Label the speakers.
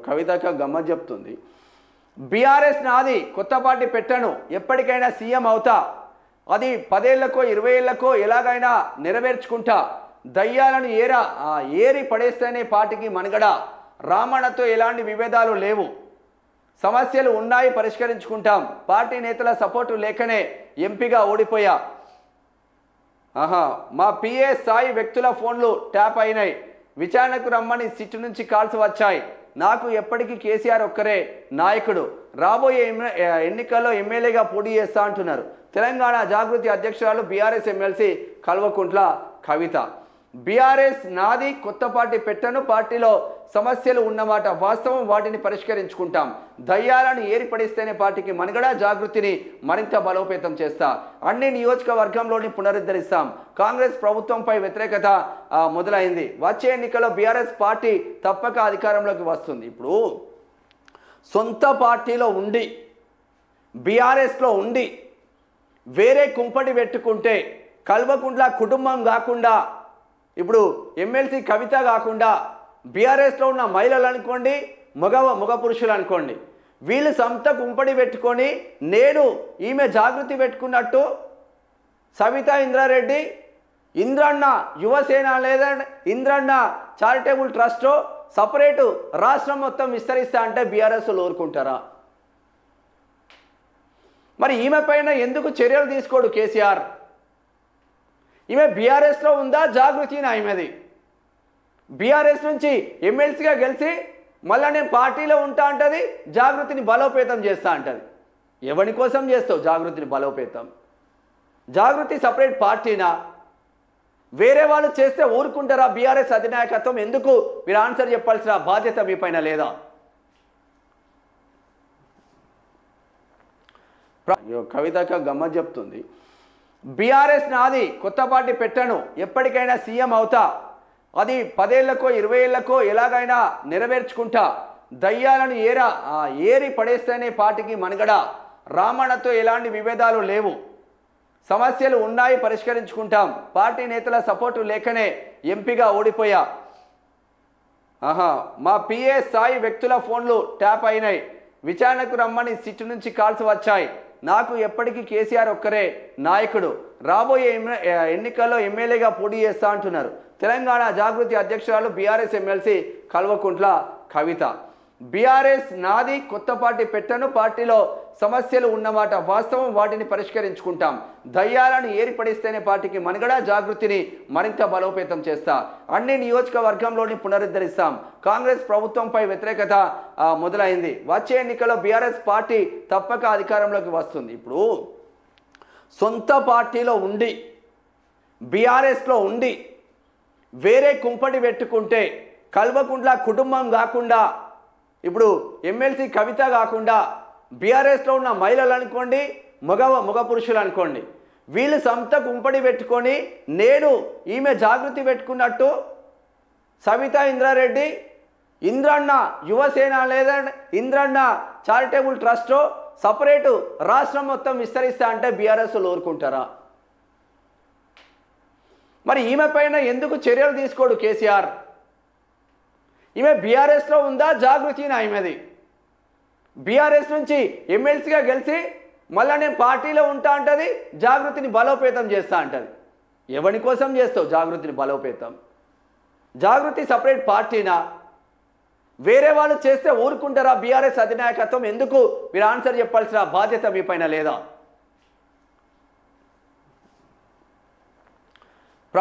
Speaker 1: కవితక గమ్మత్ చెప్తుంది. బీఆర్ఎస్ నాది, కొత్త పార్టీ పెట్టను, ఎప్పటికైనా సీఎం అవుతా, అది 10 ఏళ్లకో 20 ఏళ్లకో ఎలాగైనా నెరవేర్చుకుంటా, దయ్యాలను ఏరి పడేస్తేనే పార్టీకి మనుగడ, రామన్నతో ఎలాంటి విభేదాలు లేవు, సమస్యలు ఉన్నాయి పరిష్కరించుకుంటాం, పార్టీ నేతల సపోర్టు లేకనే ఎంపీగా ఓడిపోయా, మా పిఏ స్థాయి వ్యక్తుల ఫోన్లు ట్యాప్ అయినాయి, విచారణకు రమ్మని సిట్టు నుంచి కాల్స్ వచ్చాయి, నాకు ఎప్పటికీ కేసీఆర్ ఒక్కరే నాయకుడు, రాబోయే ఎన్నికల్లో ఎమ్మెల్యేగా పోటీ చేస్తా అంటున్నారు తెలంగాణ జాగృతి అధ్యక్షురాలు BRS MLC Kalvakuntla Kavitha. BRS నాది, కొత్త పార్టీ పెట్టను, పార్టీలో సమస్యలు ఉన్నమాట వాస్తవం, వాటిని పరిష్కరించుకుంటాం, దయ్యాలను ఏర్పడిస్తేనే పార్టీకి మనుగడ, జాగృతిని మరింత బలోపేతం చేస్తా, అన్ని నియోజకవర్గంలోని పునరుద్ధరిస్తాం, కాంగ్రెస్ ప్రభుత్వంపై వ్యతిరేకత మొదలైంది, వచ్చే ఎన్నికల్లో బీఆర్ఎస్ పార్టీ తప్పక అధికారంలోకి వస్తుంది. ఇప్పుడు సొంత పార్టీలో ఉండి బీఆర్ఎస్లో ఉండి వేరే కుంపటి పెట్టుకుంటే కల్వకుంట్ల కుటుంబం కాకుండా, ఇప్పుడు ఎమ్మెల్సీ కవిత కాకుండా బీఆర్ఎస్లో ఉన్న మహిళలు అనుకోండి, మగ పురుషులు అనుకోండి, వీళ్ళు సొంత కుంపడి పెట్టుకొని నేను ఈమె జాగృతి పెట్టుకున్నట్టు సవితా ఇంద్రారెడ్డి, ఇంద్రన్న యువసేన లేదా ఇంద్రన్న చారిటబుల్ ట్రస్ట్ సపరేటు రాష్ట్రం మొత్తం విస్తరిస్తా అంటే బీఆర్ఎస్లు ఊరుకుంటారా? మరి ఈమె పైన ఎందుకు చర్యలు తీసుకోడు కేసీఆర్? ఈమె బీఆర్ఎస్లో ఉందా, జాగృతినా ఈమెది? బీఆర్ఎస్ నుంచి ఎమ్మెల్సీగా గెలిచి మళ్ళీ నేను పార్టీలో ఉంటా అంటది, జాగృతిని బలోపేతం చేస్తా అంటది. ఎవరి కోసం చేస్తావు జాగృతిని బలోపేతం? జాగృతి సపరేట్ పార్టీనా? వేరే వాళ్ళు చేస్తే ఊరుకుంటారా? బీఆర్ఎస్ అధినాయకత్వం ఎందుకు? మీరు ఆన్సర్ చెప్పాల్సిన బాధ్యత మీ పైన లేదా? కవితక గమ్మత్ చెప్తుంది. బీఆర్ఎస్ నాది, కొత్త పార్టీ పెట్టను, ఎప్పటికైనా సీఎం అవుతా, అది 10 ఏళ్లకో 20 ఏళ్లకో ఎలాగైనా నెరవేర్చుకుంటా, దయ్యాలను ఏరి పడేస్తేనే పార్టీకి మనుగడ, రామన్నతో ఎలాంటి విభేదాలు లేవు, సమస్యలు ఉన్నాయి పరిష్కరించుకుంటాం, పార్టీ నేతల సపోర్టు లేకనే ఎంపీగా ఓడిపోయా, మా పిఏ స్థాయి వ్యక్తుల ఫోన్లు ట్యాప్ అయినాయి, విచారణకు రమ్మని సిట్టు నుంచి కాల్స్ వచ్చాయి, నాకు ఎప్పటికీ కేసీఆర్ ఒక్కరే నాయకుడు, రాబోయే ఎన్నికల్లో ఎమ్మెల్యేగా పోటీ చేస్తా అంటున్నారు తెలంగాణ జాగృతి అధ్యక్షురాలు BRS MLC Kalvakuntla Kavitha. BRS నాది, కొత్త పార్టీ పెట్టను, పార్టీలో సమస్యలు ఉన్నమాట వాస్తవం, వాటిని పరిష్కరించుకుంటాం, దయ్యాలను ఏర్పడిస్తేనే పార్టీకి మనుగడ, జాగృతిని మరింత బలోపేతం చేస్తా, అన్ని నియోజకవర్గంలోని పునరుద్ధరిస్తాం, కాంగ్రెస్ ప్రభుత్వంపై వ్యతిరేకత మొదలైంది, వచ్చే ఎన్నికల్లో బీఆర్ఎస్ పార్టీ తప్పక అధికారంలోకి వస్తుంది. ఇప్పుడు సొంత పార్టీలో ఉండి బీఆర్ఎస్లో ఉండి వేరే కుంపటి పెట్టుకుంటే కల్వకుంట్ల కుటుంబం కాకుండా, ఇప్పుడు ఎమ్మెల్సీ కవిత కాకుండా బీఆర్ఎస్లో ఉన్న మహిళలు అనుకోండి, మగ పురుషులు అనుకోండి, వీళ్ళు సొంత కుంపడి పెట్టుకొని నేను ఈమె జాగృతి పెట్టుకున్నట్టు సవితా ఇంద్రారెడ్డి, ఇంద్రన్న యువసేన లేదా ఇంద్రన్న చారిటబుల్ ట్రస్ట్ సపరేటు రాష్ట్రం మొత్తం విస్తరిస్తా అంటే బీఆర్ఎస్లు ఊరుకుంటారా? మరి ఈమె పైన ఎందుకు చర్యలు తీసుకోడు కేసీఆర్? ఈమె బీఆర్ఎస్లో ఉందా, జాగృతినా ఈమెది? బీఆర్ఎస్ నుంచి ఎమ్మెల్సీగా గెలిచి మళ్ళీ నేను పార్టీలో ఉంటా అంటది, జాగృతిని బలోపేతం చేస్తా అంటది. ఎవరి కోసం చేస్తావు జాగృతిని బలోపేతం? జాగృతి సపరేట్ పార్టీనా? వేరే వాళ్ళు చేస్తే ఊరుకుంటారా? బీఆర్ఎస్ అధినాయకత్వం ఎందుకు? మీరు ఆన్సర్ చెప్పాల్సిన బాధ్యత మీ పైన లేదా?